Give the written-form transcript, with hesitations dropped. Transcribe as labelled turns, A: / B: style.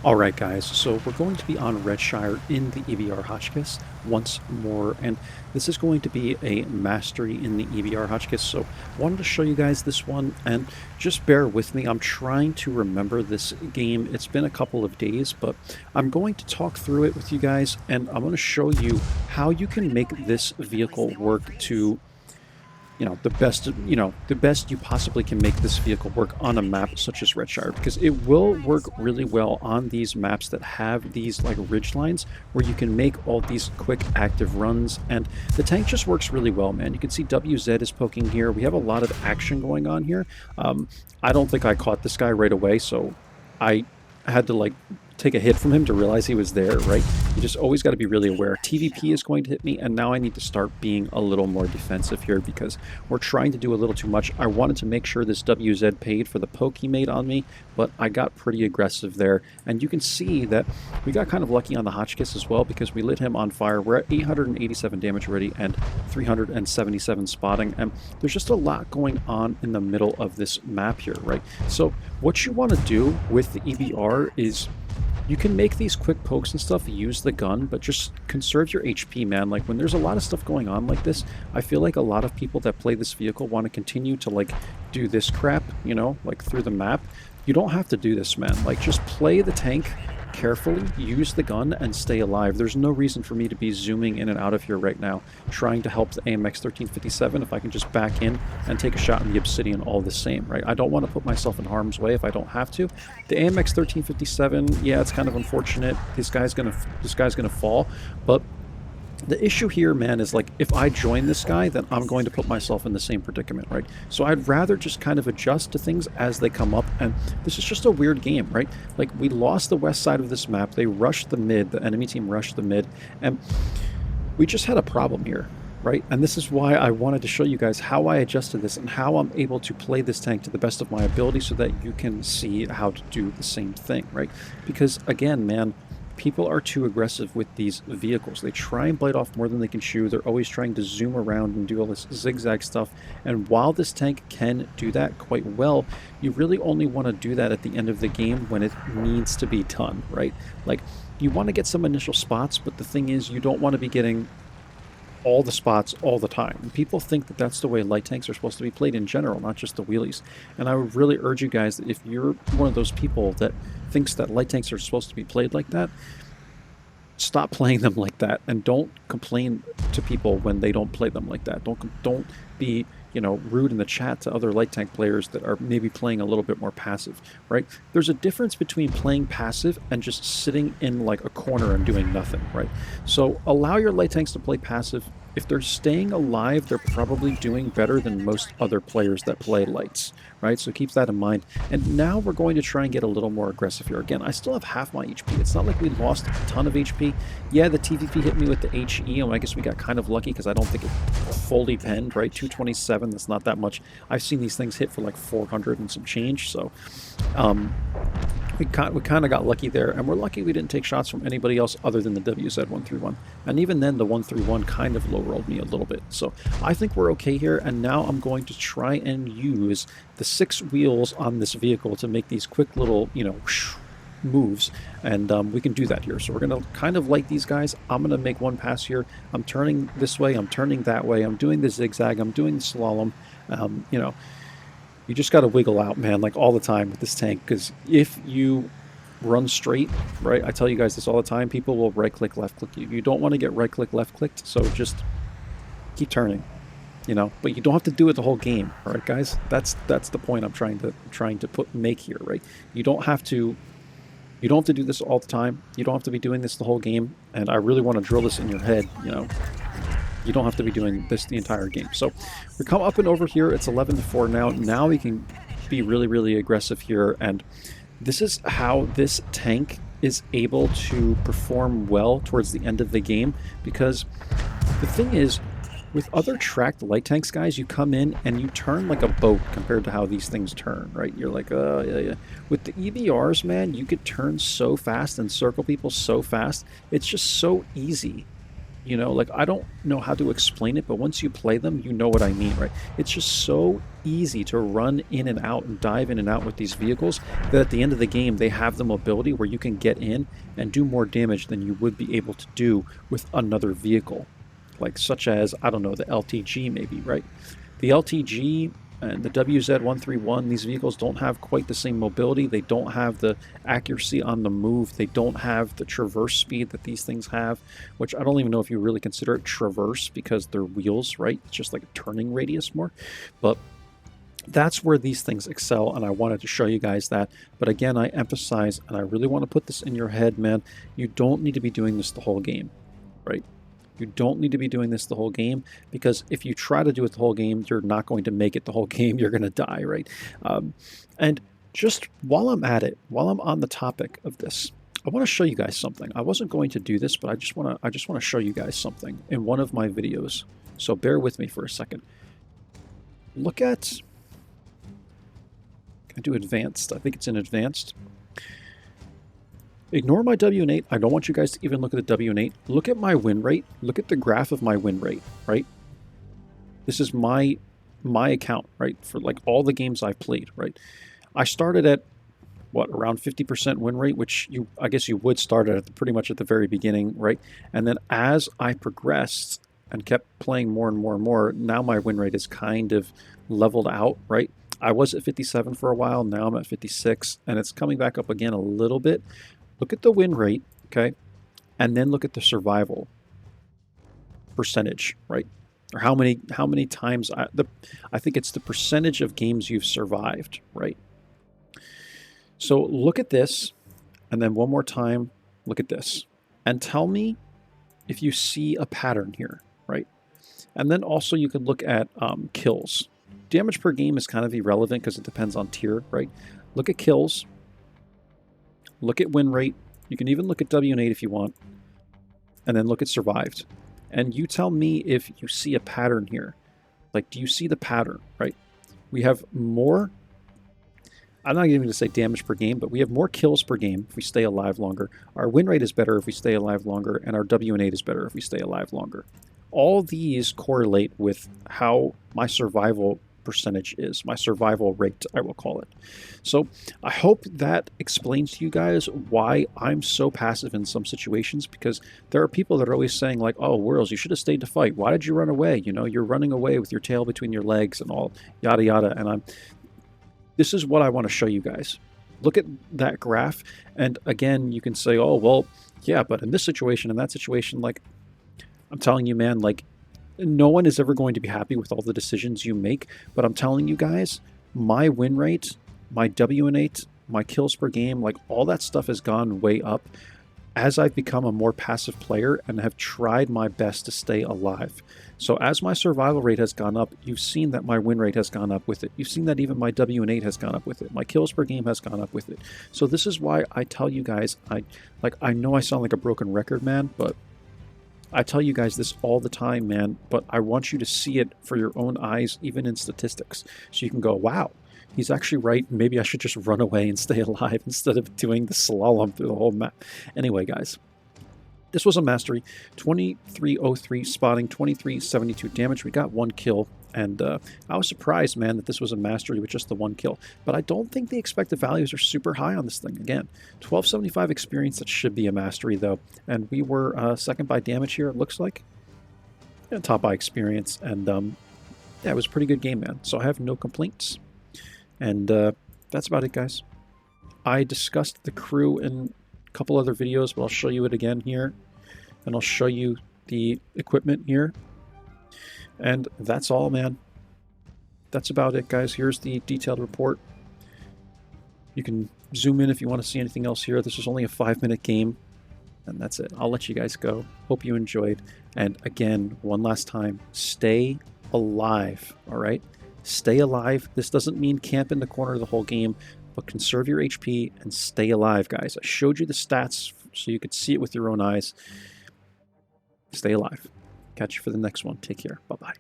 A: Alright guys, so we're going to be on Redshire in the EBR Hotchkiss once more, and this is going to be a mastery in the EBR Hotchkiss, so wanted to show you guys this one, and just bear with me. I'm trying to remember this game. It's been a couple of days, but I'm going to talk through it with you guys, and I'm going to show you how you can make this vehicle work to the best you possibly can make this vehicle work on a map such as Redshire, because it will work really well on these maps that have these like ridge lines where you can make all these quick active runs, and the tank just works really well, man. You can see WZ is poking here. We have a lot of action going on here. I don't think I caught this guy right away, so I had to like take a hit from him to realize he was there, right? You just always got to be really aware. TVP is going to hit me, and now I need to start being a little more defensive here because we're trying to do a little too much. I wanted to make sure this WZ paid for the poke he made on me, but I got pretty aggressive there. And you can see that we got kind of lucky on the Hotchkiss as well because we lit him on fire. We're at 887 damage already and 377 spotting, and there's just a lot going on in the middle of this map here, right? So what you want to do with the EBR is you can make these quick pokes and stuff, use the gun, but just conserve your HP, man. Like, when there's a lot of stuff going on like this, I feel like a lot of people that play this vehicle want to continue to, like, do this crap, you know, like, through the map. You don't have to do this, man. Like, just play the tank carefully, use the gun, and stay alive. There's no reason for me to be zooming in and out of here right now, trying to help the AMX 1357 if I can just back in and take a shot in the Obsidian all the same, right? I don't want to put myself in harm's way if I don't have to. The AMX 1357, yeah, it's kind of unfortunate. This guy's gonna fall, but the issue here, man, is like if I join this guy, then I'm going to put myself in the same predicament, right? So I'd rather just kind of adjust to things as they come up, and this is just a weird game, right? Like, we lost the west side of this map, they rushed the mid, the enemy team rushed the mid, and we just had a problem here, right? And this is why I wanted to show you guys how I adjusted this and how I'm able to play this tank to the best of my ability so that you can see how to do the same thing, right? Because again, man, people are too aggressive with these vehicles. They try and blade off more than they can chew. They're always trying to zoom around and do all this zigzag stuff. And while this tank can do that quite well, you really only want to do that at the end of the game when it needs to be done, right? Like, you want to get some initial spots, but the thing is, you don't want to be getting all the spots all the time. And people think that that's the way light tanks are supposed to be played in general, not just the wheelies. And I would really urge you guys that if you're one of those people that thinks that light tanks are supposed to be played like that, stop playing them like that, and don't complain to people when they don't play them like that. Don't be, you know, rude in the chat to other light tank players that are maybe playing a little bit more passive, right? There's a difference between playing passive and just sitting in like a corner and doing nothing, right? So allow your light tanks to play passive. If they're staying alive, they're probably doing better than most other players that play lights, right? So keep that in mind. And now we're going to try and get a little more aggressive here. Again, I still have half my HP. It's not like we lost a ton of HP. Yeah, the TVP hit me with the HE, and I guess we got kind of lucky because I don't think it fully penned, right? 227, that's not that much. I've seen these things hit for like 400 and some change, so we kind of got lucky there, and we're lucky we didn't take shots from anybody else other than the WZ-131. And even then, the 131 kind of low-rolled me a little bit. So I think we're okay here, and now I'm going to try and use the 6 wheels on this vehicle to make these quick little, you know, moves, and we can do that here. So we're going to kind of light these guys. I'm going to make one pass here. I'm turning this way, I'm turning that way, I'm doing the zigzag, I'm doing the slalom, you know. You just got to wiggle out, man, like all the time with this tank, because if you run straight, right, I tell you guys this all the time, people will right-click, left-click you. You don't want to get right-click, left-clicked, so just keep turning, you know, but you don't have to do it the whole game, all right, guys? That's the point I'm trying to make here, right? You don't have to do this all the time. You don't have to be doing this the whole game, and I really want to drill this in your head, you know. You don't have to be doing this the entire game. So we come up and over here. It's 11-4 now. Now we can be really, really aggressive here. And this is how this tank is able to perform well towards the end of the game. Because the thing is, with other tracked light tanks, guys, you come in and you turn like a boat compared to how these things turn, right? You're like, yeah. With the EBRs, man, you could turn so fast and circle people so fast. It's just so easy You know, like, I don't know how to explain it, but once you play them, you know what I mean, right? It's just so easy to run in and out and dive in and out with these vehicles that at the end of the game, they have the mobility where you can get in and do more damage than you would be able to do with another vehicle. Like, such as, I don't know, the LTG maybe, right? The LTG and the WZ-131, these vehicles don't have quite the same mobility. They don't have the accuracy on the move. They don't have the traverse speed that these things have, which I don't even know if you really consider it traverse because they're wheels, right? It's just like a turning radius more. But that's where these things excel, and I wanted to show you guys that. But again, I emphasize, and I really want to put this in your head, man, you don't need to be doing this the whole game, right? You don't need to be doing this the whole game, because if you try to do it the whole game, you're not going to make it the whole game. You're going to die, right? And just while I'm at it, while I'm on the topic of this, I want to show you guys something. I wasn't going to do this, but I just want to show you guys something in one of my videos. So bear with me for a second. Look at, can I do advanced? I think it's in advanced. Ignore my W8. I don't want you guys to even look at the W8. Look at my win rate. Look at the graph of my win rate, right? This is my account, right? For like all the games I've played, right? I started at, what, around 50% win rate, which I guess you would start at pretty much at the very beginning, right? And then as I progressed and kept playing more and more and more, now my win rate is kind of leveled out, right? I was at 57 for a while. Now I'm at 56, and it's coming back up again a little bit. Look at the win rate, okay? And then look at the survival percentage, right? Or how many times I think it's the percentage of games you've survived, right? So look at this, and then one more time, look at this. And tell me if you see a pattern here, right? And then also you could look at kills. Damage per game is kind of irrelevant because it depends on tier, right? Look at kills. Look at win rate. You can even look at W8 if you want. And then look at survived. And you tell me if you see a pattern here. Like, do you see the pattern, right? We have more, I'm not even going to say damage per game, but we have more kills per game if we stay alive longer. Our win rate is better if we stay alive longer, and our W8 is better if we stay alive longer. All these correlate with how my survival percentage is, my survival rate, I will call it. So I hope that explains to you guys why I'm so passive in some situations, because there are people that are always saying like, oh, Whirls, you should have stayed to fight. Why did you run away? You know, you're running away with your tail between your legs and all yada yada. And this is what I want to show you guys. Look at that graph. And again, you can say, oh, well, yeah, but in this situation, in that situation, like, I'm telling you, man, like, no one is ever going to be happy with all the decisions you make, but I'm telling you guys, my win rate, my W8, my kills per game, like all that stuff has gone way up as I've become a more passive player and have tried my best to stay alive. So as my survival rate has gone up, you've seen that my win rate has gone up with it. You've seen that even my W8 has gone up with it. My kills per game has gone up with it. So this is why I tell you guys, I know I sound like a broken record, man, but I tell you guys this all the time, man, but I want you to see it for your own eyes, even in statistics. So you can go, wow, he's actually right. Maybe I should just run away and stay alive instead of doing the slalom through the whole map. Anyway, guys, this was a mastery. 2303 spotting, 2372 damage. We got 1 kill. And I was surprised, man, that this was a mastery with just the 1 kill. But I don't think the expected values are super high on this thing. Again, 1275 experience, that should be a mastery, though. And we were second by damage here, it looks like. And top by experience. And yeah, it was a pretty good game, man. So I have no complaints. And that's about it, guys. I discussed the crew in a couple other videos, but I'll show you it again here. And I'll show you the equipment here. And that's all, man. That's about it, guys. Here's the detailed report. You can zoom in if you want to see anything else here. This is only a 5-minute game. And that's it. I'll let you guys go. Hope you enjoyed. And again, one last time, stay alive, all right? Stay alive. This doesn't mean camp in the corner the whole game, but conserve your HP and stay alive, guys. I showed you the stats so you could see it with your own eyes. Stay alive. Catch you for the next one. Take care. Bye-bye.